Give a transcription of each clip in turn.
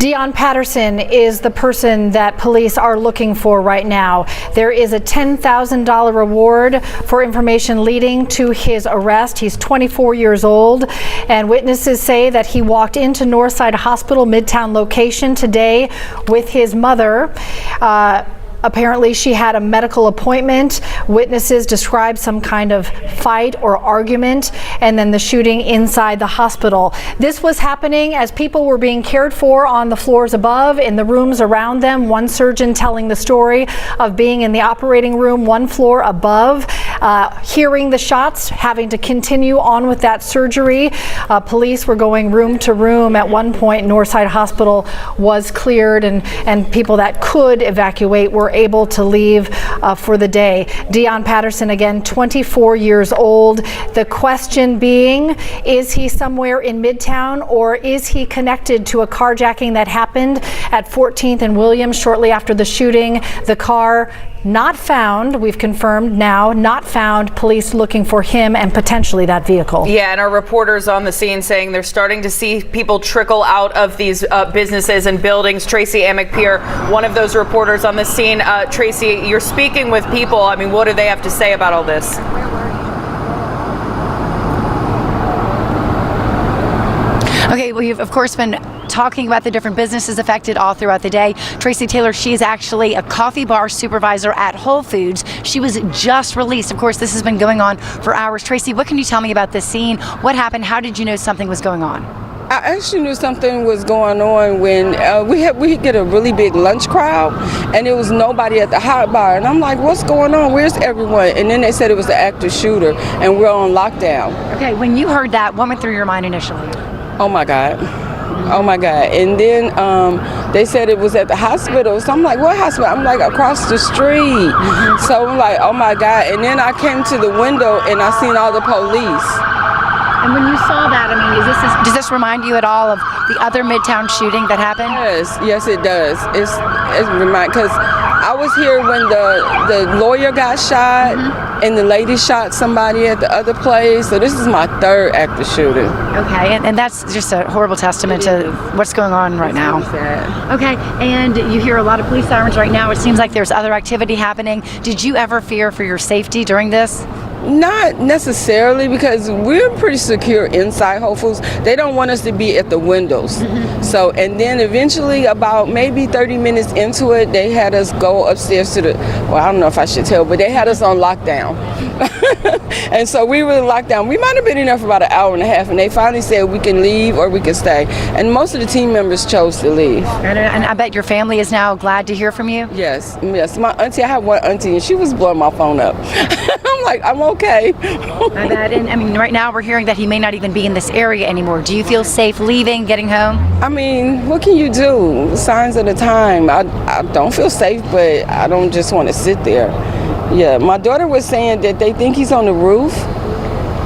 Dion Patterson is the person that police are looking for right now. There is a $10,000 reward for information leading to his arrest. He's 24 years old, and witnesses say that he walked into Northside Hospital Midtown location today with his mother. Apparently, she had a medical appointment. Witnesses described some kind of fight or argument, and then the shooting inside the hospital. This was happening as people were being cared for on the floors above, in the rooms around them. One surgeon telling the story of being in the operating room one floor above, hearing the shots, having to continue on with that surgery. Police were going room to room. At one point, Northside Hospital was cleared, and people that could evacuate were able to leave for the day. Dion Patterson, again, 24 years old. The question being, is he somewhere in Midtown, or is he connected to a carjacking that happened at 14th and Williams shortly after the shooting? The car not found, we've confirmed now, not found. Police looking for him and potentially that vehicle. Yeah, and our reporters on the scene saying they're starting to see people trickle out of these businesses and buildings. Tracy Amick-Pier, one of those reporters on the scene. Tracy, you're speaking with people. I mean, what do they have to say about all this? Okay, we've of course been talking about the different businesses affected all throughout the day. Tracy Taylor, she is actually a coffee bar supervisor at Whole Foods. She was just released. Of course, this has been going on for hours. Tracy, what can you tell me about this scene? What happened? How did you know something was going on? I actually knew something was going on when we get a really big lunch crowd, and there was nobody at the hot bar, and I'm like, what's going on? Where's everyone? And then they said it was the active shooter, and we're on lockdown. Okay, when you heard that, what went through your mind initially? Oh my God. Oh my God. And then they said it was at the hospital. So I'm like, what hospital? I'm like, across the street. So I'm like, oh my God. And then I came to the window and I seen all the police. And when you saw that, I mean, does this remind you at all of the other Midtown shooting that happened? Yes, it does. It's because I was here when the lawyer got shot, and the lady shot somebody at the other place. So this is my third active shooting. Okay, and that's just a horrible testament to what's going on right now. Sad. Okay, and you hear a lot of police sirens right now. It seems like there's other activity happening. Did you ever fear for your safety during this? Not necessarily, because we're pretty secure inside Whole Foods. They don't want us to be at the windows. So, and then eventually, about maybe 30 minutes into it, they had us go upstairs to well, I don't know if I should tell, but they had us on lockdown. And so we were locked down. We might have been in there for about an hour and a half, and they finally said we can leave or we can stay. And most of the team members chose to leave. And I bet your family is now glad to hear from you? Yes. My auntie, I have one auntie, and she was blowing my phone up. I'm like, I'm okay. I bet. And I mean, right now we're hearing that he may not even be in this area anymore. Do you feel safe leaving, getting home? I mean, what can you do? Signs of the time. I don't feel safe, but I don't just want to sit there. Yeah, my daughter was saying that they think he's on the roof.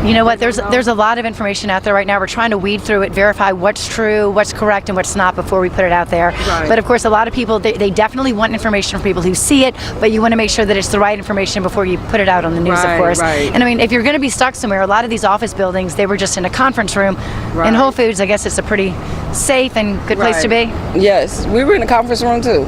You know what, there's a lot of information out there right now. We're trying to weed through it, verify what's true, what's correct, and what's not before we put it out there. Right. But of course, a lot of people, they definitely want information from people who see it, but you want to make sure that it's the right information before you put it out on the news, of course. Right. And I mean, if you're going to be stuck somewhere, a lot of these office buildings, they were just in a conference room. Right. In Whole Foods, I guess it's a pretty safe and good place to be. Yes, we were in a conference room too.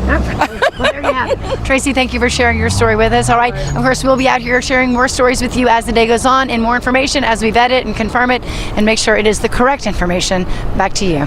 Well, there you have it. Tracy, thank you for sharing your story with us. All right, of course, we'll be out here sharing more stories with you as the day goes on, and more information as we vet it and confirm it and make sure it is the correct information. Back to you.